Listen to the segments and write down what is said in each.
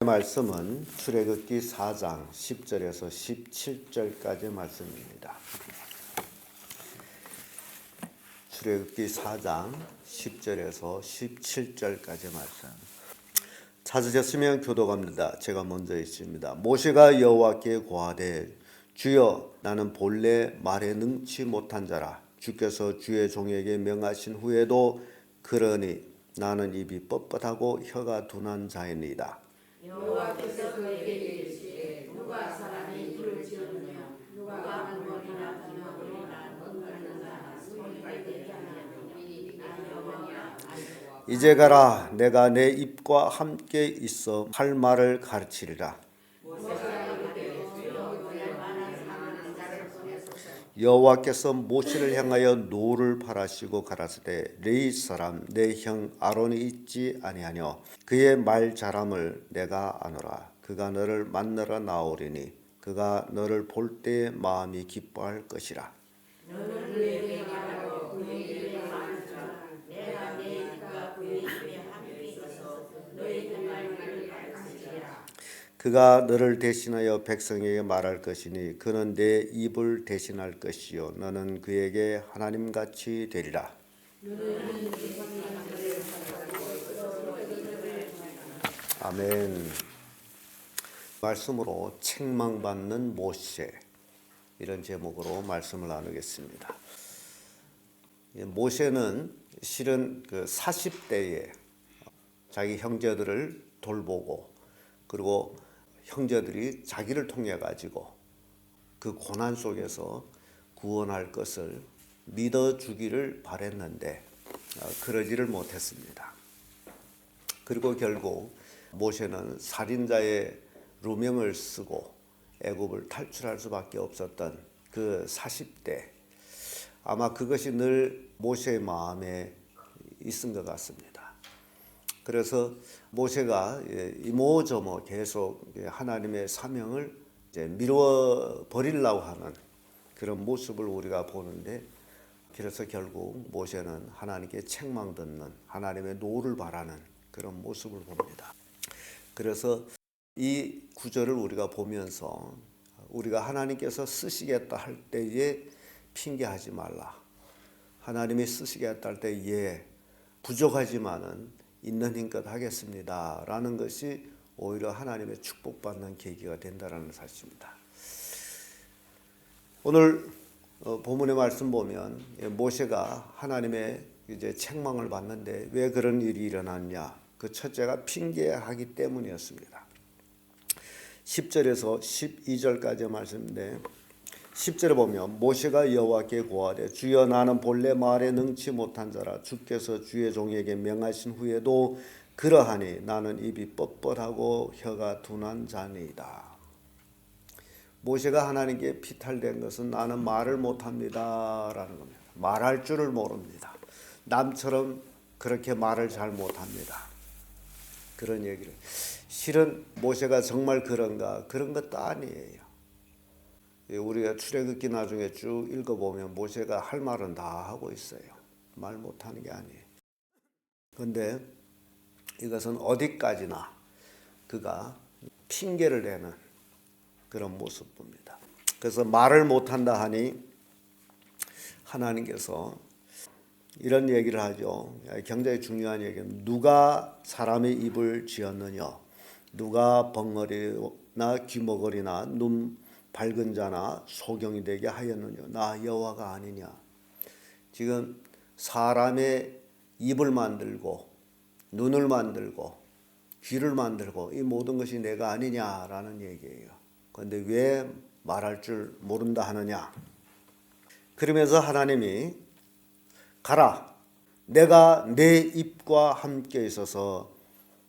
말씀은 출애굽기 4장 10절에서 17절까지 말씀입니다. 출애굽기 4장 10절에서 17절까지 말씀. 찾으셨으면 교독합니다. 제가 먼저 있습니다. 모세가 여호와께 고하되 주여 나는 본래 말에 능치 못한 자라. 주께서 주의 종에게 명하신 후에도 그러니 나는 입이 뻣뻣하고 혀가 둔한 자이니이다. 여호와께서 그에게 이르시되 누가 사람이 입을 지었느냐 누가 눈물이나 기머리나 멍가는 자나 소리가 되게 하느냐 나 여호와냐. 이제 가라. 내가 내 입과 함께 있어 할 말을 가르치리라. 여호와께서 모세를 향하여 노를 바라시고 가라사대 레위 사람 내 형 아론이 있지 아니하뇨. 그의 말 잘함을 내가 아노라. 그가 너를 만나러 나오리니 그가 너를 볼 때에 마음이 기뻐할 것이라. 너는 그에게 말하고 그의 입에 말하라. 내가 내 입과 그의 입에 함께 있어서 너희 그 말을 가르치리라. 그가 너를 대신하여 백성에게 말할 것이니 그는 내 입을 대신할 것이요 너는 그에게 하나님같이 되리라. 아멘. 말씀으로 책망받는 모세, 이런 제목으로 말씀을 나누겠습니다. 모세는 실은 그 40대에 자기 형제들을 돌보고 그리고 형제들이 자기를 통해 가지고 그 고난 속에서 구원할 것을 믿어주기를 바랬는데 그러지를 못했습니다. 그리고 결국 모세는 살인자의 누명을 쓰고 애굽을 탈출할 수밖에 없었던 그 40대, 아마 그것이 늘 모세의 마음에 있은 것 같습니다. 그래서 모세가 이모저모 계속 하나님의 사명을 미루어 버리려고 하는 그런 모습을 우리가 보는데, 그래서 결국 모세는 하나님께 책망 듣는, 하나님의 노를 바라는 그런 모습을 봅니다. 그래서 이 구절을 우리가 보면서 우리가 하나님께서 쓰시겠다 할 때에 핑계하지 말라. 하나님이 쓰시겠다 할 때에 부족하지만은 있는 힘껏 하겠습니다 라는 것이 오히려 하나님의 축복받는 계기가 된다는 사실입니다. 오늘 본문의 말씀 보면 모세가 하나님의 이제 책망을 받는데 왜 그런 일이 일어났냐? 그 첫째가 핑계하기 때문이었습니다. 10절에서 12절까지 말씀인데 10절에 보면 모세가 여호와께 고하되 주여 나는 본래 말에 능치 못한 자라. 주께서 주의 종에게 명하신 후에도 그러하니 나는 입이 뻣뻣하고 혀가 둔한 자니이다. 모세가 하나님께 비탈된 것은 나는 말을 못합니다 라는 겁니다. 말할 줄을 모릅니다. 남처럼 그렇게 말을 잘 못합니다. 그런 얘기를. 실은 모세가 정말 그런가? 그런 것도 아니에요. 우리가 출애굽기 나중에 쭉 읽어보면 모세가 할 말은 다 하고 있어요. 말 못하는 게 아니에요. 그런데 이것은 어디까지나 그가 핑계를 대는 그런 모습 봅니다. 그래서 말을 못한다 하니 하나님께서 이런 얘기를 하죠. 굉장히 중요한 얘기는 누가 사람의 입을 지었느냐, 누가 벙어리나 귀머거리나 눈 밝은 자나 소경이 되게 하였느냐, 나 여호와가 아니냐. 지금 사람의 입을 만들고 눈을 만들고 귀를 만들고 이 모든 것이 내가 아니냐라는 얘기예요. 그런데 왜 말할 줄 모른다 하느냐. 그러면서 하나님이 가라. 내가 내 입과 함께 있어서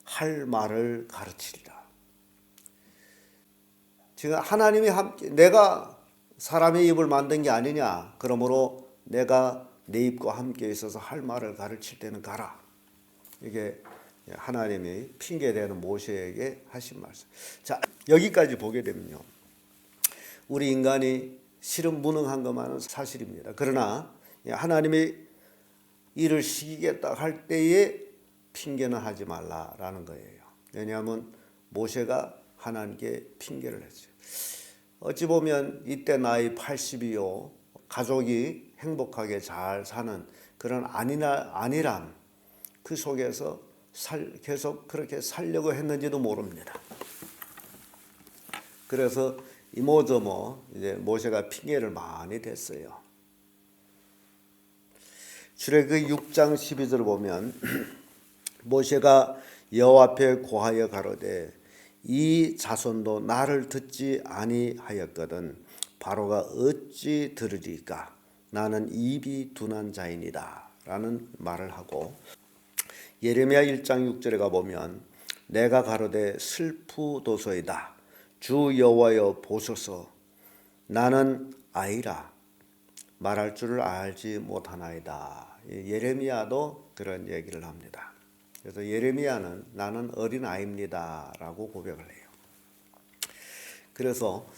할 말을 가르치리라. 지금 하나님이 함께, 내가 사람의 입을 만든 게 아니냐. 그러므로 내가 내 입과 함께 있어서 할 말을 가르칠 때는 가라. 이게 하나님이 핑계대는 모세에게 하신 말씀. 자, 여기까지 보게 되면요, 우리 인간이 실은 무능한 것만은 사실입니다. 그러나 하나님이 일을 시키겠다 할 때에 핑계는 하지 말라라는 거예요. 왜냐하면 모세가 하나님께 핑계를 했어요. 어찌 보면 이때 나이 80이요. 가족이 행복하게 잘 사는 그런 안일함 그 속에서 계속 그렇게 살려고 했는지도 모릅니다. 그래서 이모저모 이제 모세가 핑계를 많이 댔어요. 출애굽기 6장 12절을 보면 모세가 여호와 앞에 고하여 가로되 이 자손도 나를 듣지 아니하였거든 바로가 어찌 들으리까 나는 입이 둔한 자이니라 라는 말을 하고 예레미야 1장 6절에 가보면 내가 가로되 슬프도소이다 주 여호와여 보소서 나는 아이라 말할 줄을 알지 못하나이다. 예레미야도 그런 얘기를 합니다. 그래서 예레미야는 나는 어린 아이입니다 라고 고백을 해요. 그래서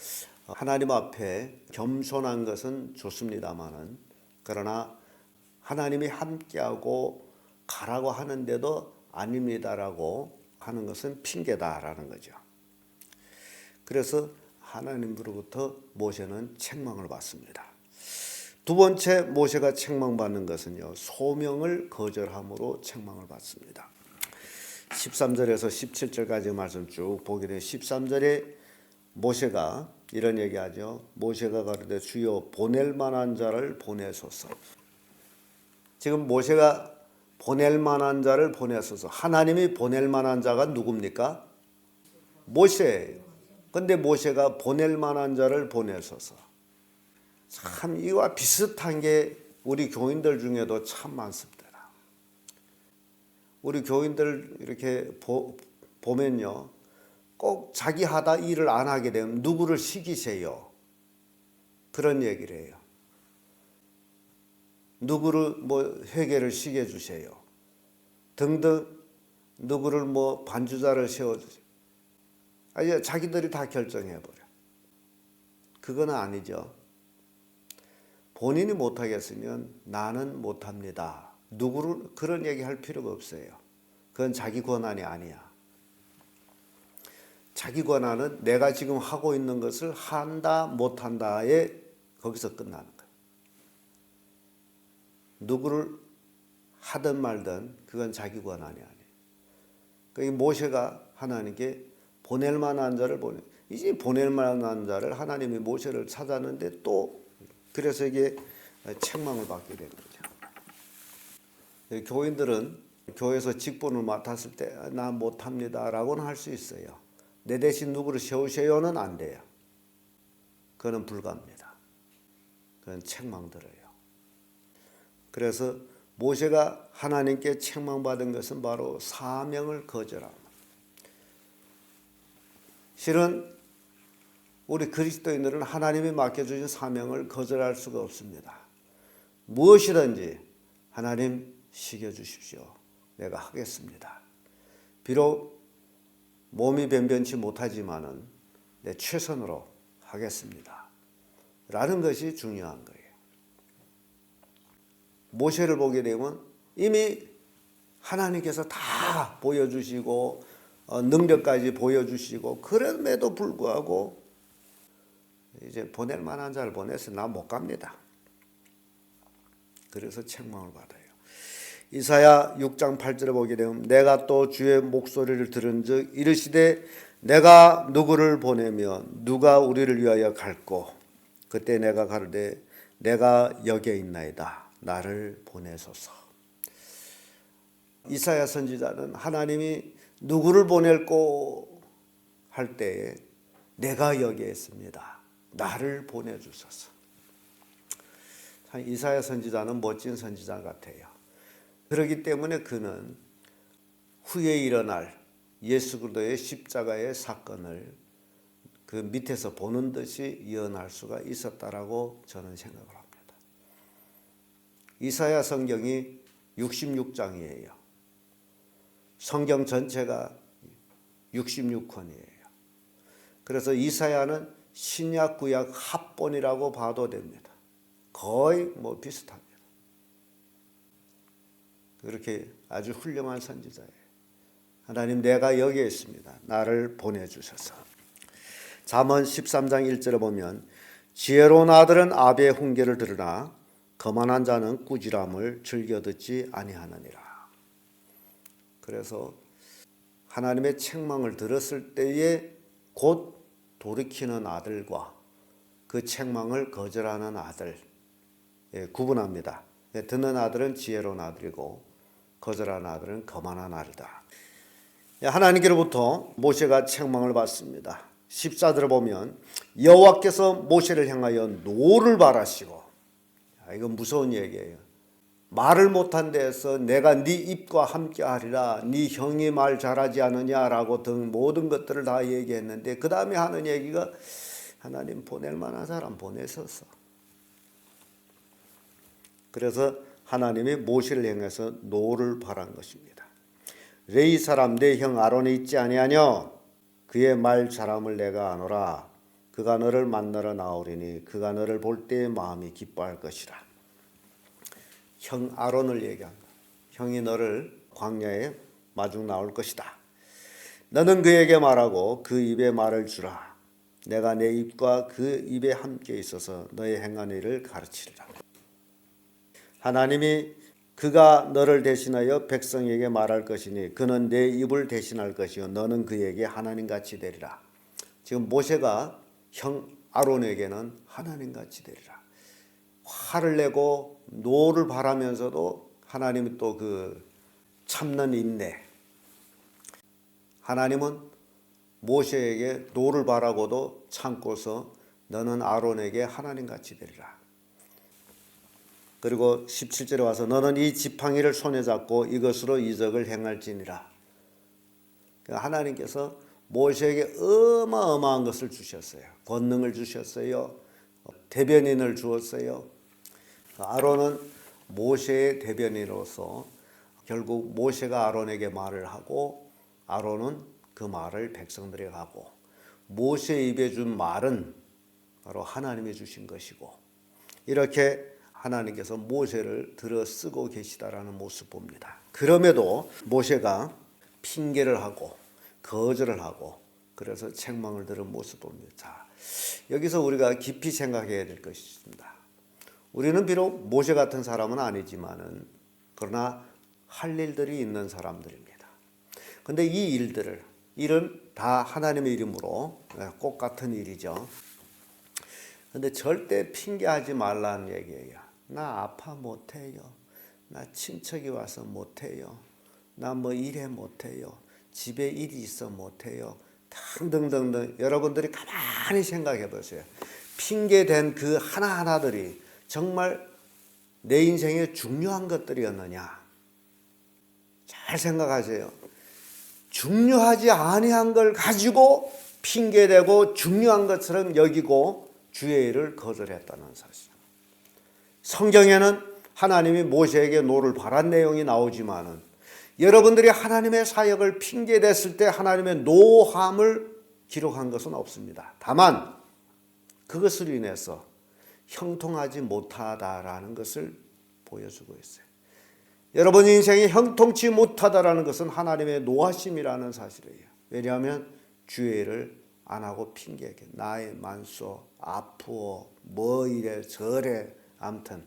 하나님 앞에 겸손한 것은 좋습니다마는 그러나 하나님이 함께하고 가라고 하는데도 아닙니다라고 하는 것은 핑계다라는 거죠. 그래서 하나님으로부터 모세는 책망을 받습니다. 두 번째 모세가 책망받는 것은요. 소명을 거절함으로 책망을 받습니다. 13절에서 17절까지 말씀 쭉 보게 되면 13절에 모세가 이런 얘기하죠. 모세가 가로되 주여 보낼 만한 자를 보내소서. 지금 모세가 보낼 만한 자를 보내소서. 하나님이 보낼 만한 자가 누굽니까? 모세예요. 근데 모세가 보낼 만한 자를 보내소서. 참 이와 비슷한 게 우리 교인들 중에도 참 많습니다. 우리 교인들 이렇게 보면요. 꼭 자기 하다 일을 안 하게 되면 누구를 시키세요. 그런 얘기를 해요. 누구를 회개를 시켜 주세요. 등등 누구를 반주자를 세워 주세요. 아니 자기들이 다 결정해 버려. 그건 아니죠. 본인이 못하겠으면 나는 못합니다. 누구를 그런 얘기 할 필요가 없어요. 그건 자기 권한이 아니야. 자기 권한은 내가 지금 하고 있는 것을 한다 못한다에 거기서 끝나는 거예요. 누구를 하든 말든 그건 자기 권한이 아니에요. 그러니까 모세가 하나님께 보낼 만한 자를 이제 보낼 만한 자를 하나님이 모세를 찾았는데 또 그래서 이게 책망을 받게 되는 거죠. 교인들은 교회에서 직분을 맡았을 때 나 못합니다 라고는 할 수 있어요. 내 대신 누구를 세우세요는 안 돼요. 그거는 불가합니다. 그건 책망들어요. 그래서 모세가 하나님께 책망받은 것은 바로 사명을 거절함. 실은 우리 그리스도인들은 하나님이 맡겨주신 사명을 거절할 수가 없습니다. 무엇이든지 하나님 시켜주십시오. 내가 하겠습니다. 비록 몸이 변변치 못하지만은 내 최선으로 하겠습니다. 라는 것이 중요한 거예요. 모세를 보게 되면 이미 하나님께서 다 보여주시고 능력까지 보여주시고 그럼에도 불구하고 이제 보낼 만한 자를 보내서 나 못 갑니다. 그래서 책망을 받아요. 이사야 6장 8절에 보게 되면 내가 또 주의 목소리를 들은즉 이르시되 내가 누구를 보내면 누가 우리를 위하여 갈꼬 그때 내가 가로되 내가 여기에 있나이다 나를 보내소서. 이사야 선지자는 하나님이 누구를 보낼꼬 할 때에 내가 여기에 있습니다. 나를 보내주소서. 이사야 선지자는 멋진 선지자 같아요. 그렇기 때문에 그는 후에 일어날 예수 그리스도의 십자가의 사건을 그 밑에서 보는 듯이 예언할 수가 있었다라고 저는 생각을 합니다. 이사야 성경이 66장이에요. 성경 전체가 66권이에요. 그래서 이사야는 신약 구약 합본이라고 봐도 됩니다. 거의 비슷합니다. 그렇게 아주 훌륭한 선지자예요. 하나님 내가 여기에 있습니다. 나를 보내주셔서. 잠언 13장 1절에 보면 지혜로운 아들은 아비의 훈계를 들으나 거만한 자는 꾸지람을 즐겨 듣지 아니하느니라. 그래서 하나님의 책망을 들었을 때에 곧 돌이키는 아들과 그 책망을 거절하는 아들 구분합니다. 듣는 아들은 지혜로운 아들이고 거절하는 아들은 거만한 아들이다. 하나님께로부터 모세가 책망을 받습니다. 14절을 보면 여호와께서 모세를 향하여 노를 바라시고, 이건 무서운 얘기예요. 말을 못한 데에서 내가 네 입과 함께 하리라, 네 형이 말 잘하지 않느냐라고 등 모든 것들을 다 얘기했는데 그 다음에 하는 얘기가 하나님 보낼 만한 사람 보내셔서. 그래서 하나님이 모세를 향해서 노를 바란 것입니다. 레위 사람 내 형 아론이 있지 아니하냐? 그의 말 잘함을 내가 아노라. 그가 너를 만나러 나오리니 그가 너를 볼 때에 마음이 기뻐할 것이라. 형 아론을 얘기합니다. 형이 너를 광야에 마중 나올 것이다. 너는 그에게 말하고 그 입에 말을 주라. 내가 내 입과 그 입에 함께 있어서 너의 행하는 일을 가르치리라. 하나님이 그가 너를 대신하여 백성에게 말할 것이니 그는 내 입을 대신할 것이요 너는 그에게 하나님같이 되리라. 지금 모세가 형 아론에게는 하나님같이 되리라. 화를 내고 노를 바라면서도 하나님이 또 그 참는 인내. 하나님은 모세에게 노를 바라고도 참고서 너는 아론에게 하나님같이 되리라. 그리고 17절에 와서 너는 이 지팡이를 손에 잡고 이것으로 이적을 행할지니라. 하나님께서 모세에게 어마어마한 것을 주셨어요. 권능을 주셨어요. 대변인을 주었어요. 아론은 모세의 대변인으로서 결국 모세가 아론에게 말을 하고 아론은 그 말을 백성들에게 하고 모세 입에 준 말은 바로 하나님이 주신 것이고 이렇게 하나님께서 모세를 들어 쓰고 계시다라는 모습 봅니다. 그럼에도 모세가 핑계를 하고 거절을 하고 그래서 책망을 들은 모습 봅니다. 자, 여기서 우리가 깊이 생각해야 될 것이 있습니다. 우리는 비록 모세 같은 사람은 아니지만은 그러나 할 일들이 있는 사람들입니다. 그런데 이 일은 다 하나님의 이름으로 꼭 같은 일이죠. 그런데 절대 핑계하지 말라는 얘기예요. 나 아파 못해요. 나 친척이 와서 못해요. 나 뭐 일해 못해요. 집에 일이 있어 못해요. 등등등등. 여러분들이 가만히 생각해 보세요. 핑계된 그 하나하나들이 정말 내 인생에 중요한 것들이었느냐? 잘 생각하세요. 중요하지 아니한 걸 가지고 핑계대고 중요한 것처럼 여기고 주의 일을 거절했다는 사실. 성경에는 하나님이 모세에게 노를 바란 내용이 나오지만은 여러분들이 하나님의 사역을 핑계댔을 때 하나님의 노함을 기록한 것은 없습니다. 다만 그것을 인해서 형통하지 못하다라는 것을 보여주고 있어요. 여러분 인생이 형통치 못하다라는 것은 하나님의 노하심이라는 사실이에요. 왜냐하면 주의 일을 안 하고 핑계게 나의 만소 아프어 뭐 이래 저래 아무튼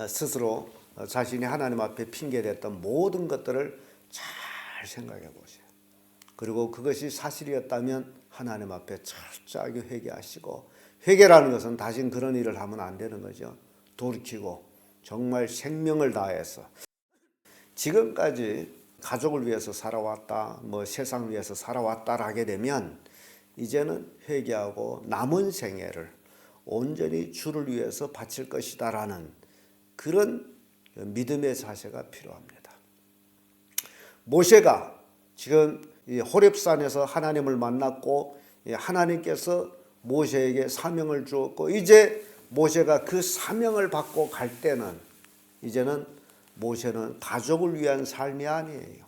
스스로 자신이 하나님 앞에 핑계댔던 모든 것들을 잘 생각해 보세요. 그리고 그것이 사실이었다면 하나님 앞에 철저하게 회개하시고 회개라는 것은 다신 그런 일을 하면 안 되는 거죠. 돌이키고 정말 생명을 다해서 지금까지 가족을 위해서 살아왔다, 뭐 세상을 위해서 살아왔다를 하게 되면 이제는 회개하고 남은 생애를 온전히 주를 위해서 바칠 것이다라는 그런 믿음의 자세가 필요합니다. 모세가 지금 호렙산에서 하나님을 만났고 하나님께서 모세에게 사명을 주었고 이제 모세가 그 사명을 받고 갈 때는 이제는 모세는 가족을 위한 삶이 아니에요.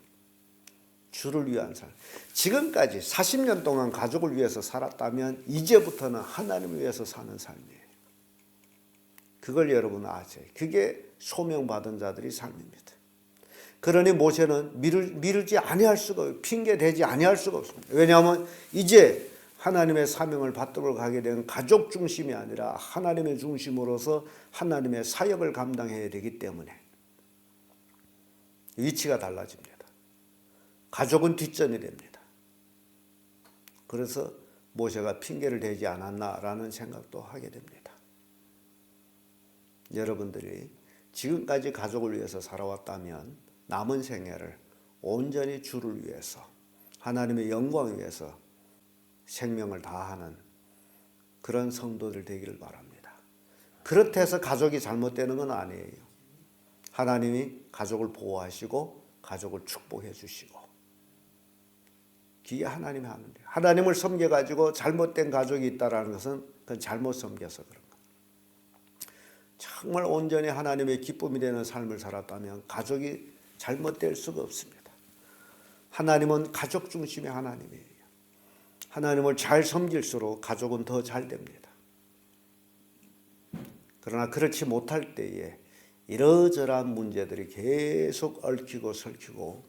주를 위한 삶. 지금까지 40년 동안 가족을 위해서 살았다면 이제부터는 하나님을 위해서 사는 삶이에요. 그걸 여러분 아세요. 그게 소명받은 자들의 삶입니다. 그러니 모세는 미루지 아니할 수가 없어요. 핑계 대지 아니할 수가 없습니다. 왜냐하면 이제 하나님의 사명을 받들어 가게 된 가족 중심이 아니라 하나님의 중심으로서 하나님의 사역을 감당해야 되기 때문에 위치가 달라집니다. 가족은 뒷전이 됩니다. 그래서 모세가 핑계를 대지 않았나라는 생각도 하게 됩니다. 여러분들이 지금까지 가족을 위해서 살아왔다면 남은 생애를 온전히 주를 위해서 하나님의 영광을 위해서 생명을 다하는 그런 성도들 되기를 바랍니다. 그렇다 해서 가족이 잘못되는 건 아니에요. 하나님이 가족을 보호하시고 가족을 축복해 주시고 그게 하나님이 하는 거예요. 하나님을 섬겨가지고 잘못된 가족이 있다는 것은 그건 잘못 섬겨서 그런 거예요. 정말 온전히 하나님의 기쁨이 되는 삶을 살았다면 가족이 잘못될 수가 없습니다. 하나님은 가족 중심의 하나님이에요. 하나님을 잘 섬길수록 가족은 더 잘 됩니다. 그러나 그렇지 못할 때에 이러저러한 문제들이 계속 얽히고 설키고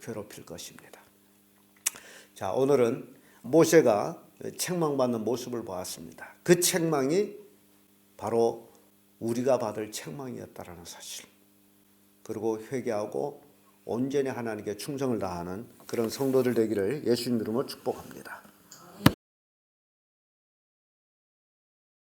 괴롭힐 것입니다. 자, 오늘은 모세가 책망받는 모습을 보았습니다. 그 책망이 바로 우리가 받을 책망이었다라는 사실. 그리고 회개하고 온전히 하나님께 충성을 다하는 그런 성도들 되기를 예수님 이름으로 축복합니다.